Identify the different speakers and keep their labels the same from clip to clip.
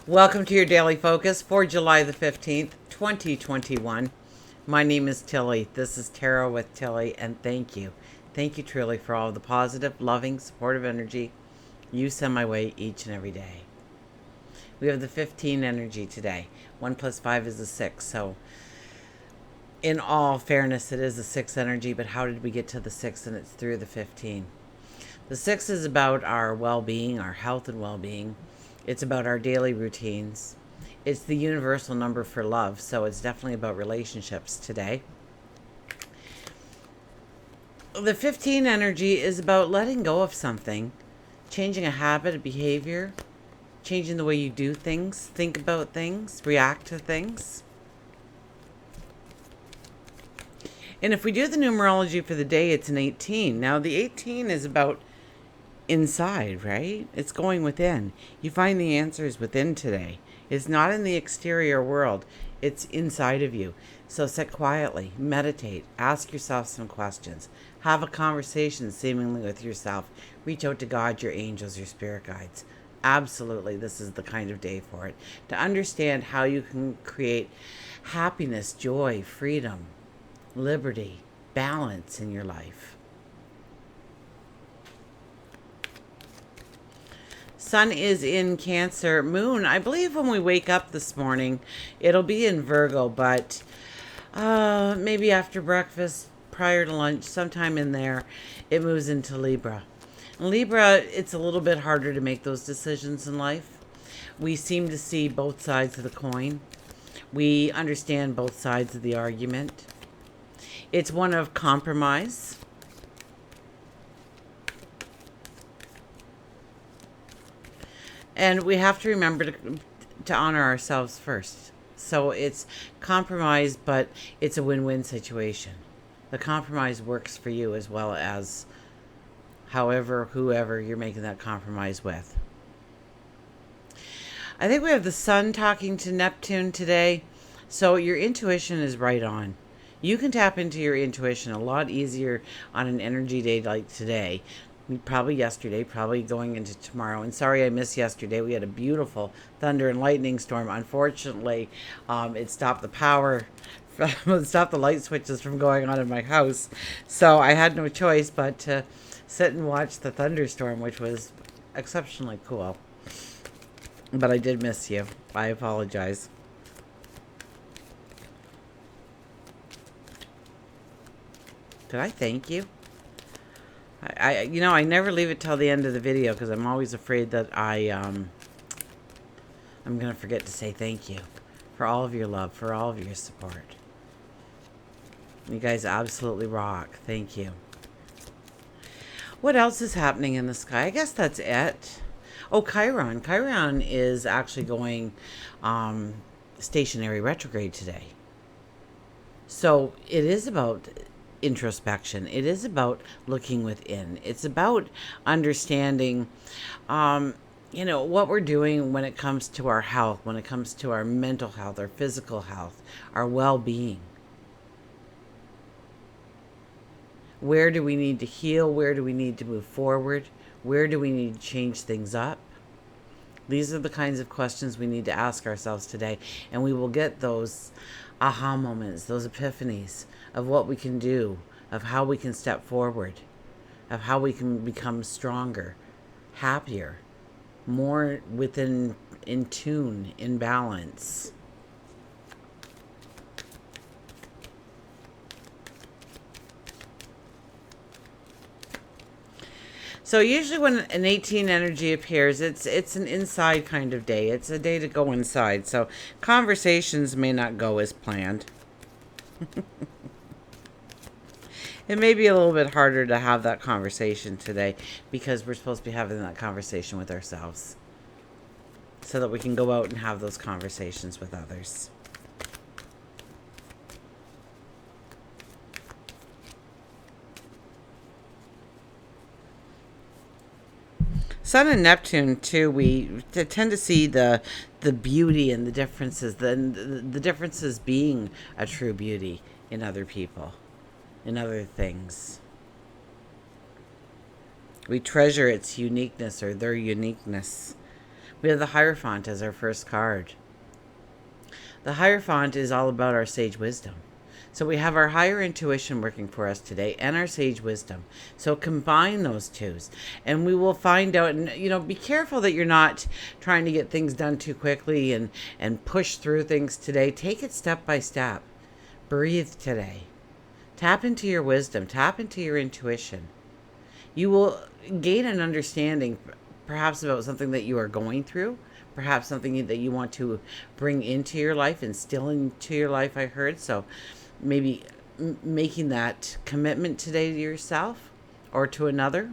Speaker 1: Welcome to your daily focus for July the 15th, 2021. My name is Tilly. This is Tarot with Tilly, and thank you. Thank you truly for all the positive, loving, supportive energy you send my way each and every day. We have the 15 energy today. 1 plus 5 is a 6. So, in all fairness, it is a 6 energy, but how did we get to the 6? And it's through the 15. The 6 is about our well being, our health and well being. It's about our daily routines. It's the universal number for love, so it's definitely about relationships today. The 15 energy is about letting go of something, changing a habit, a behavior, changing the way you do things, think about things, react to things. And if we do the numerology for the day, it's an 18. Now, the 18 is about inside, right? It's going within. You find the answers within today. It's not in the exterior world. It's inside of you. So sit quietly, meditate, ask yourself some questions, have a conversation seemingly with yourself, reach out to God, your angels, your spirit guides. Absolutely, this is the kind of day for it. To understand how you can create happiness, joy, freedom, liberty, balance in your life. Sun is in Cancer. Moon, I believe when we wake up this morning, it'll be in Virgo, but maybe after breakfast, prior to lunch, sometime in there, it moves into Libra. Libra, it's a little bit harder to make those decisions in life. We seem to see both sides of the coin. We understand both sides of the argument. It's one of compromise. And we have to remember to honor ourselves first. So it's compromise, but it's a win-win situation. The compromise works for you as well as whoever you're making that compromise with. I think we have the Sun talking to Neptune today. So your intuition is right on. You can tap into your intuition a lot easier on an energy day like today. Probably yesterday, probably going into tomorrow. And sorry I missed yesterday. We had a beautiful thunder and lightning storm. Unfortunately, it stopped the power, stopped the light switches from going on in my house. So I had no choice but to sit and watch the thunderstorm, which was exceptionally cool. But I did miss you. I apologize. Did I thank you? I never leave it till the end of the video because I'm always afraid that I'm going to forget to say thank you for all of your love, for all of your support. You guys absolutely rock. Thank you. What else is happening in the sky? I guess that's it. Oh, Chiron. Chiron is actually going stationary retrograde today. So it is about introspection. It is about looking within. It's about understanding what we're doing when it comes to our health, when it comes to our mental health, our physical health, our well-being. Where do we need to heal? Where do we need to move forward? Where do we need to change things up? These are the kinds of questions we need to ask ourselves today, and we will get those aha moments, those epiphanies of what we can do, of how we can step forward, of how we can become stronger, happier, more in tune, in balance. So usually when an 18 energy appears, it's an inside kind of day. It's a day to go inside. So conversations may not go as planned. It may be a little bit harder to have that conversation today because we're supposed to be having that conversation with ourselves so that we can go out and have those conversations with others. Sun and Neptune too. We tend to see the beauty and the differences. The differences being a true beauty in other people, in other things. We treasure its uniqueness or their uniqueness. We have the Hierophant as our first card. The Hierophant is all about our sage wisdom. So we have our higher intuition working for us today and our sage wisdom. So combine those twos and we will find out, and be careful that you're not trying to get things done too quickly and push through things today. Take it step by step. Breathe today. Tap into your wisdom. Tap into your intuition. You will gain an understanding perhaps about something that you are going through, perhaps something that you want to bring into your life, instill into your life, I heard. So maybe making that commitment today to yourself or to another.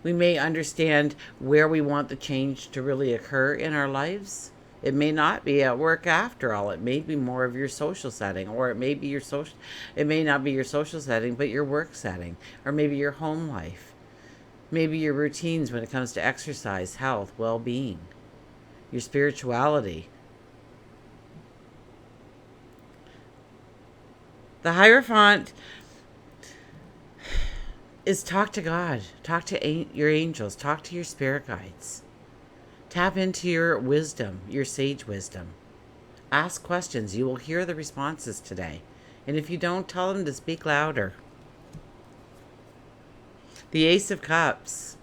Speaker 1: We may understand where we want the change to really occur in our lives. It may not be at work after all. It may be more of your social setting, or it may not be your social setting, but your work setting, or maybe your home life. Maybe your routines when it comes to exercise, health, well-being, your spirituality. The Hierophant is talk to God, talk to your angels, talk to your spirit guides. Tap into your wisdom, your sage wisdom. Ask questions. You will hear the responses today. And if you don't, tell them to speak louder. The Ace of Cups.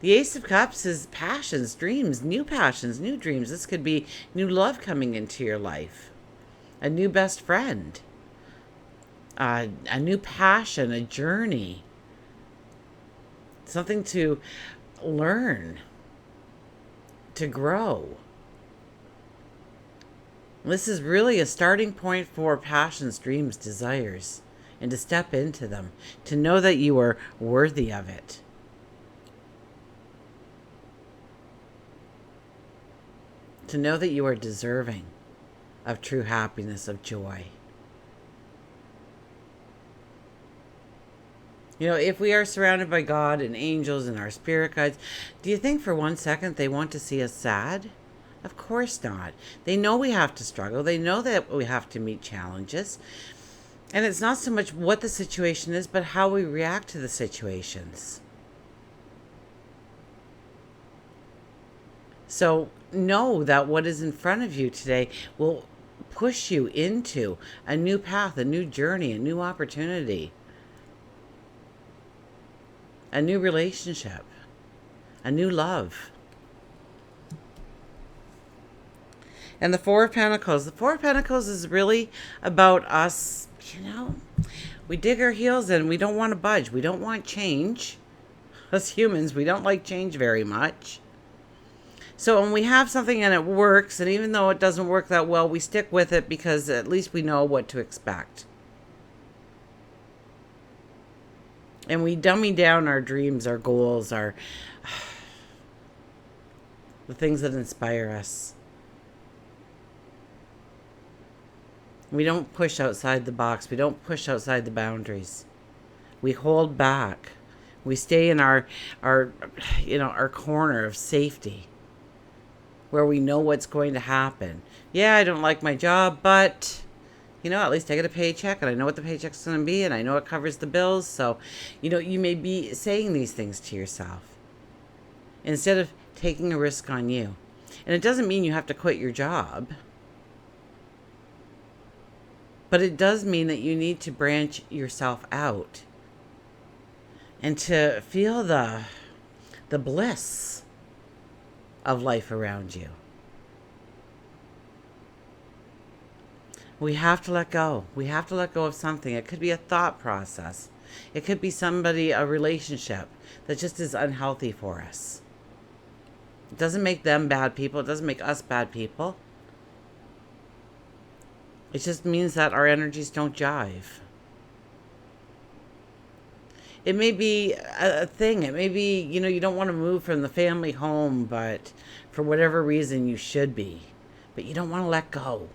Speaker 1: The Ace of Cups is passions, dreams, new dreams. This could be new love coming into your life. A new best friend. A new passion, a journey. Something to learn. To grow. This is really a starting point for passions, dreams, desires, and to step into them, to know that you are worthy of it. To know that you are deserving of true happiness, of joy. If we are surrounded by God and angels and our spirit guides, do you think for 1 second they want to see us sad? Of course not. They know we have to struggle. They know that we have to meet challenges. And it's not so much what the situation is, but how we react to the situations. So know that what is in front of you today will push you into a new path, a new journey, a new opportunity. A new relationship, a new love. And the Four of Pentacles. The Four of Pentacles is really about us, we dig our heels in. We don't want to budge. We don't want change. Us humans, we don't like change very much. So when we have something and it works, and even though it doesn't work that well, we stick with it because at least we know what to expect. And we dummy down our dreams, our goals, the things that inspire us. We don't push outside the box. We don't push outside the boundaries. We hold back. We stay in our corner of safety, where we know what's going to happen. Yeah, I don't like my job, but at least I get a paycheck and I know what the paycheck's going to be and I know it covers the bills. So, you may be saying these things to yourself instead of taking a risk on you. And it doesn't mean you have to quit your job. But it does mean that you need to branch yourself out and to feel the bliss of life around you. We have to let go. We have to let go of something. It could be a thought process. It could be a relationship that just is unhealthy for us. It doesn't make them bad people. It doesn't make us bad people. It just means that our energies don't jive. It may be a thing. It may be, you don't want to move from the family home, but for whatever reason you should be. But you don't want to let go.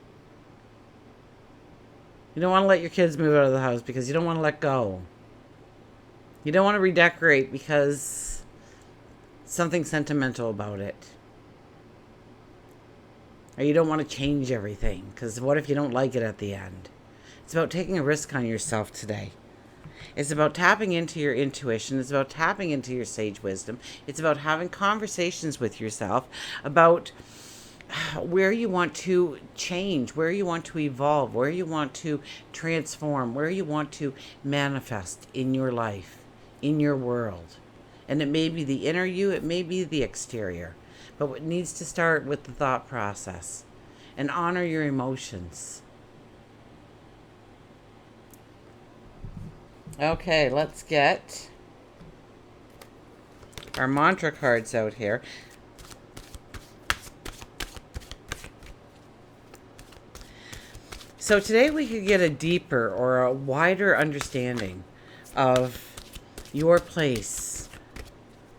Speaker 1: You don't want to let your kids move out of the house because you don't want to let go. You don't want to redecorate because something sentimental about it. Or you don't want to change everything because what if you don't like it at the end? It's about taking a risk on yourself today. It's about tapping into your intuition. It's about tapping into your sage wisdom. It's about having conversations with yourself about where you want to change, where you want to evolve, where you want to transform, where you want to manifest in your life, in your world. And it may be the inner you, it may be the exterior. But it needs to start with the thought process and honor your emotions. Okay, let's get our mantra cards out here. So today we could get a deeper or a wider understanding of your place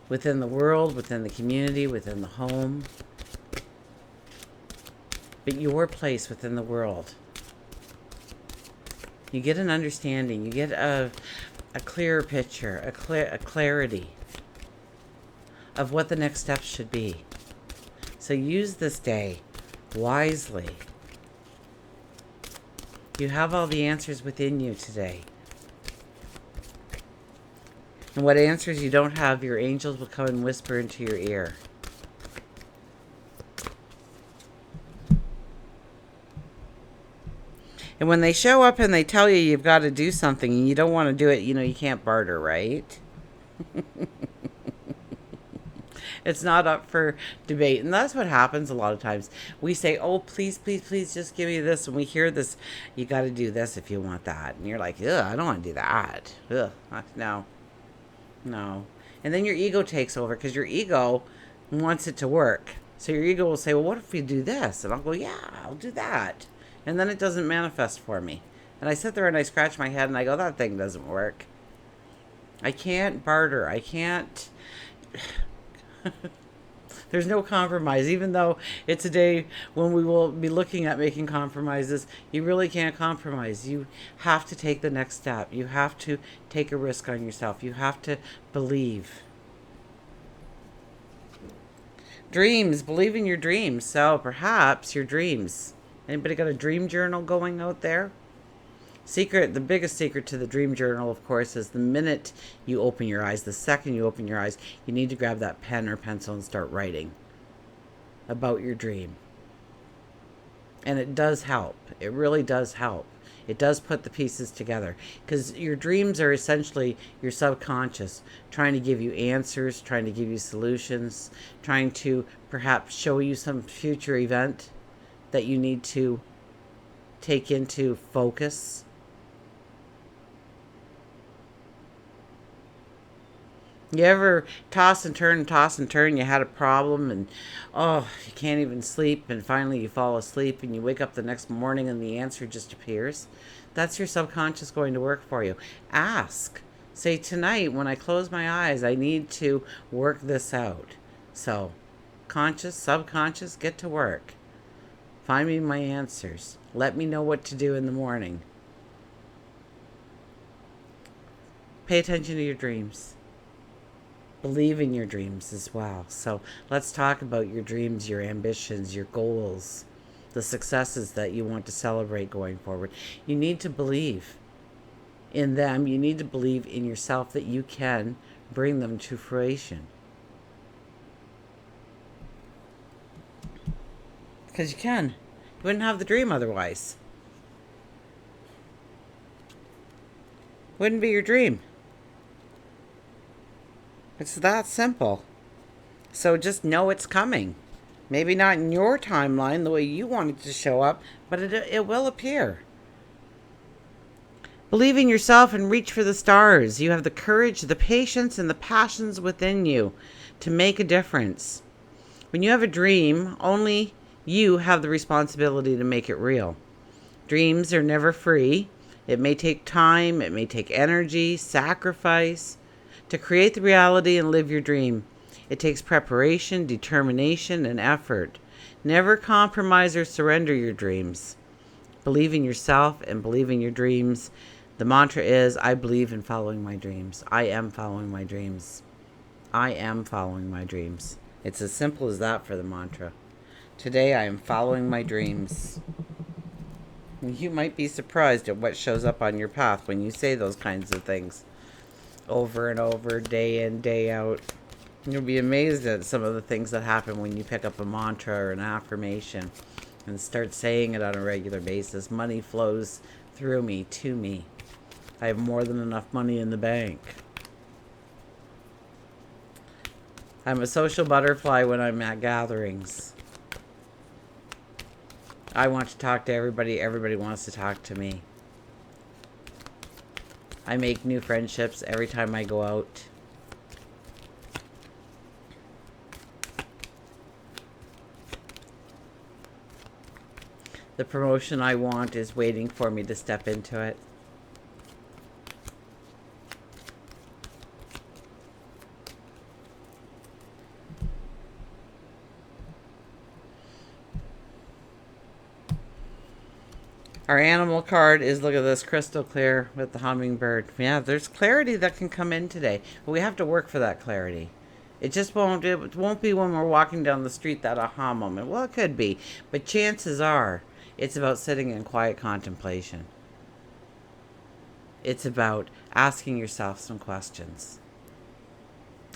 Speaker 1: within the world, within the community, within the home. But your place within the world. You get an understanding. You get a clearer picture, a clarity of what the next steps should be. So use this day wisely. You have all the answers within you today. And what answers you don't have, your angels will come and whisper into your ear. And when they show up and they tell you you've got to do something and you don't want to do it, you know, you can't barter, right? It's not up for debate. And that's what happens a lot of times. We say, oh, please, please, please just give me this. And we hear this, you got to do this if you want that. And you're like, ugh, I don't want to do that. Ugh, no. No. And then your ego takes over because your ego wants it to work. So your ego will say, well, what if we do this? And I'll go, yeah, I'll do that. And then it doesn't manifest for me. And I sit there and I scratch my head and I go, that thing doesn't work. I can't barter. I can't. There's no compromise. Even though it's a day when we will be looking at making compromises, you really can't compromise. You have to take the next step. You have to take a risk on yourself. You have to believe. Dreams. Believe in your dreams. So perhaps your dreams. Anybody got a dream journal going out there? The biggest secret to the dream journal, of course, is the minute you open your eyes, the second you open your eyes, you need to grab that pen or pencil and start writing about your dream. And it does help. It really does help. It does put the pieces together. Because your dreams are essentially your subconscious trying to give you answers, trying to give you solutions, trying to perhaps show you some future event that you need to take into focus. You ever toss and turn, you had a problem and you can't even sleep, and finally you fall asleep and you wake up the next morning and the answer just appears? That's your subconscious going to work for you. Ask. Say, tonight when I close my eyes, I need to work this out. So, conscious, subconscious, get to work. Find me my answers. Let me know what to do in the morning. Pay attention to your dreams. Believe in your dreams as well. So let's talk about your dreams, your ambitions, your goals, the successes that you want to celebrate going forward. You need to believe in them. You need to believe in yourself that you can bring them to fruition. Because you can. You wouldn't have the dream otherwise. Wouldn't be your dream. It's that simple. So just know it's coming. Maybe not in your timeline the way you want it to show up, but it will appear. Believe in yourself and reach for the stars. You have the courage, the patience, and the passions within you to make a difference. When you have a dream, only you have the responsibility to make it real. Dreams are never free. It may take time, it may take energy, sacrifice to create the reality and live your dream. It takes preparation, determination, and effort. Never compromise or surrender your dreams. Believe in yourself and believe in your dreams. The mantra is, I believe in following my dreams. I am following my dreams. I am following my dreams. It's as simple as that for the mantra. Today I am following my dreams. You might be surprised at what shows up on your path when you say those kinds of things over and over, day in, day out. You'll be amazed at some of the things that happen when you pick up a mantra or an affirmation and start saying it on a regular basis. Money flows through me, to me. I have more than enough money in the bank. I'm a social butterfly when I'm at gatherings. I want to talk to everybody. Everybody wants to talk to me. I make new friendships every time I go out. The promotion I want is waiting for me to step into it. Our animal card is, look at this, crystal clear with the hummingbird. Yeah, there's clarity that can come in today. But we have to work for that clarity. It won't be when we're walking down the street, that aha moment. Well, it could be. But chances are, it's about sitting in quiet contemplation. It's about asking yourself some questions.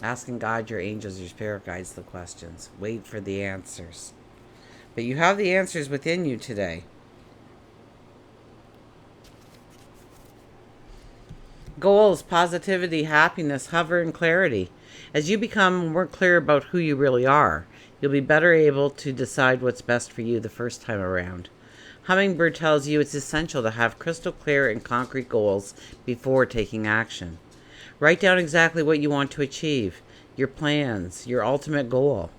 Speaker 1: Asking God, your angels, your spirit guides the questions. Wait for the answers. But you have the answers within you today. Goals, positivity, happiness, hover, and clarity. As you become more clear about who you really are, you'll be better able to decide what's best for you the first time around. Hummingbird tells you it's essential to have crystal clear and concrete goals before taking action. Write down exactly what you want to achieve, your plans, your ultimate goal.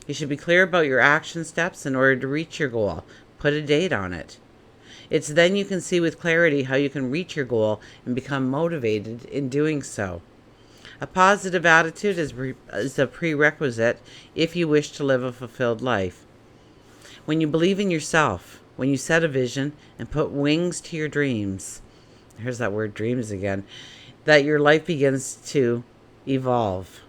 Speaker 1: You should be clear about your action steps in order to reach your goal. Put a date on it. It's then you can see with clarity how you can reach your goal and become motivated in doing so. A positive attitude is a prerequisite if you wish to live a fulfilled life. When you believe in yourself, when you set a vision and put wings to your dreams, here's that word dreams again, that your life begins to evolve.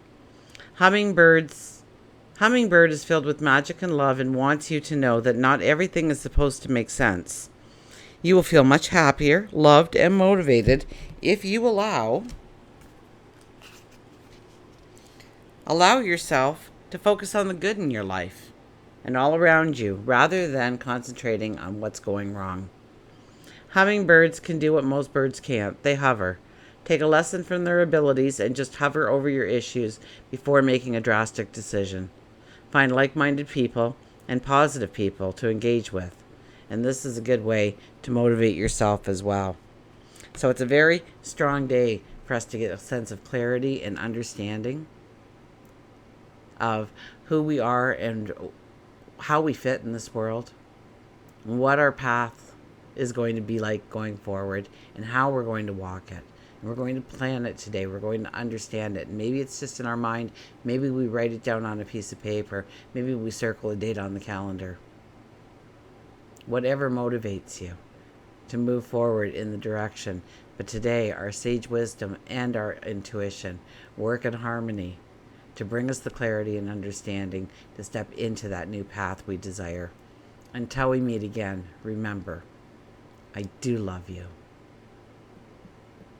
Speaker 1: Hummingbird is filled with magic and love and wants you to know that not everything is supposed to make sense. You will feel much happier, loved, and motivated if you allow yourself to focus on the good in your life and all around you rather than concentrating on what's going wrong. Hummingbirds can do what most birds can't. They hover. Take a lesson from their abilities and just hover over your issues before making a drastic decision. Find like-minded people and positive people to engage with. And this is a good way to motivate yourself as well. So it's a very strong day for us to get a sense of clarity and understanding of who we are and how we fit in this world, what our path is going to be like going forward, and how we're going to walk it. And we're going to plan it today. We're going to understand it. Maybe it's just in our mind. Maybe we write it down on a piece of paper. Maybe we circle a date on the calendar. Whatever motivates you to move forward in the direction. But today, our sage wisdom and our intuition work in harmony to bring us the clarity and understanding to step into that new path we desire. Until we meet again, remember, I do love you.